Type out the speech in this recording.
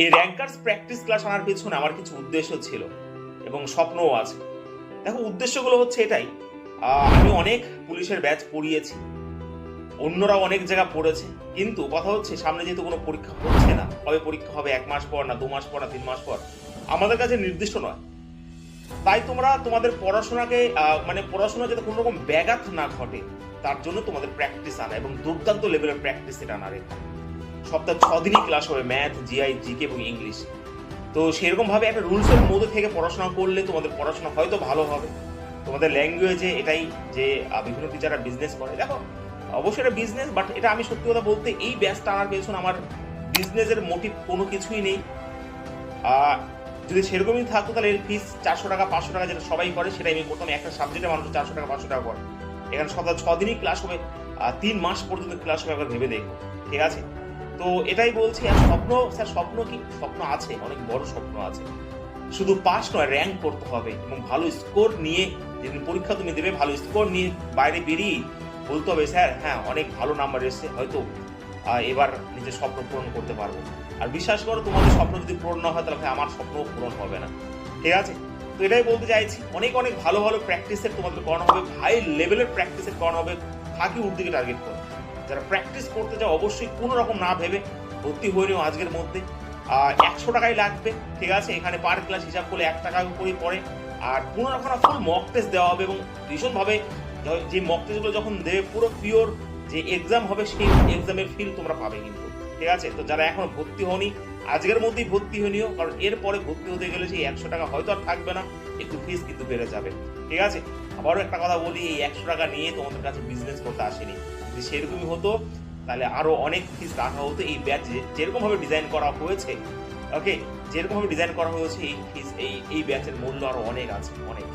এই rankers practice class আনার পেছনে আমার কিছু উদ্দেশ্য ছিল এবং স্বপ্নও আছে। দেখো, উদ্দেশ্যগুলো হচ্ছে এটাই। আমি অনেক পুলিশের ব্যাচ পড়িয়েছি, অন্যরা অনেক জায়গা পড়েছে, কিন্তু কথা হচ্ছে সামনে যেহেতু কোনো পরীক্ষা হচ্ছে না, কবে পরীক্ষা হবে, 1 মাস পর না 2 মাস পর না 3 মাস পর, আমাদের কাছে নির্দিষ্ট নয়। তাই তোমরা তোমাদের পড়াশোনাকে মানে পড়াশোনা যাতে কোনো রকম ব্যাঘাত না ঘটে, তার জন্য তোমাদের প্র্যাকটিস আনা এবং দুর্দান্ত লেভেলের প্র্যাকটিস এটা আনা রেখা। সপ্তাহে 6 দিনই ক্লাস হবে, ম্যাথ, জিআই, জিকে এবং ইংলিশ। তো সেরকম ভাবে একটা রুলসের মধ্যে থেকে পড়াশোনা করলে তোমাদের পড়াশোনা হয়তো ভালো হবে। তোমাদের ল্যাঙ্গুয়েজে এটাই যে বিভিন্ন টিচাররা বিজনেস করে, দেখো অবশ্যই এটা বিজনেস, বাট এটা আমি সত্যি কথা বলতে এই ব্যাচটা আনার পেছনে আমার বিজনেসের মোটিভ কোনো কিছুই নেই। যদি সেরকমই থাকতো তাহলে এর ফিস 400 টাকা 500 টাকা যেটা সবাই করে সেটাই আমি করতাম। একটা সাবজেক্টে মানুষ 400 টাকা 500 টাকা করে। এখানে সপ্তাহে 6 দিনই ক্লাস হবে, 3 মাস পর্যন্ত ক্লাস হবে, একবার ভেবে দেখো। ঠিক আছে, তো এটাই বলছি। আর স্বপ্ন, স্যার স্বপ্ন কি? স্বপ্ন আছে, অনেক বড় স্বপ্ন আছে। শুধু পাস নয়, র্যাঙ্ক করতে হবে এবং ভালো স্কোর নিয়ে যেদিন পরীক্ষা তুমি দেবে, ভালো স্কোর নিয়ে বাইরে বেরিয়ে বলতে হবে, স্যার হ্যাঁ অনেক ভালো নাম্বার এসছে, হয়তো এবার নিজের স্বপ্ন পূরণ করতে পারবো। আর বিশ্বাস করো, তোমাদের স্বপ্ন যদি পূরণ না হয় তাহলে আমার স্বপ্নও পূরণ হবে না। ঠিক আছে, তো এটাই বলতে চাইছি। অনেক অনেক ভালো ভালো প্র্যাকটিসের তোমাদের করানো হবে, হাই লেভেলের প্র্যাকটিসের করানো হবে। ফাঁকি উর্দিকে টার্গেট করো। যারা প্র্যাকটিস করতে চাও অবশ্যই কোনো রকম না ভেবে ভর্তি হয়ে নিও আজকের মধ্যে। 100 টাকাই লাগবে। ঠিক আছে, এখানে পার ক্লাস হিসাব করলে 1 টাকা করে পড়ে। আর কোনো রকম ফুল মক টেস্ট দেওয়া হবে এবং ভীষণভাবে যে মক টেস্টগুলো যখন দেবে পুরো পিওর যে এক্সাম হবে সেই এক্সামের ফিল তোমরা পাবে কিন্তু। ঠিক আছে, তো যারা এখনো ভর্তি হওনি আজকের মধ্যেই ভর্তি হয়ে নিও, কারণ এরপরে ভর্তি হতে গেলে সেই 100 টাকা হয়তো আর থাকবে না, একটু ফিস কিন্তু বেড়ে যাবে। ঠিক আছে, আবারও একটা কথা বলি, এই 100 টাকা নিয়ে তোমাদের কাছে বিজনেস করতে আসেনি। যদি সেরকমই হতো তাহলে আরো অনেক ফিস রাখা হতো। এই ব্যাচ যেরকম ভাবে ডিজাইন করা হয়েছে, ওকে, যেরকম ভাবে ডিজাইন করা হয়েছে এই ফিস এই ব্যাচের মূল্য আরো অনেক আছে, অনেক।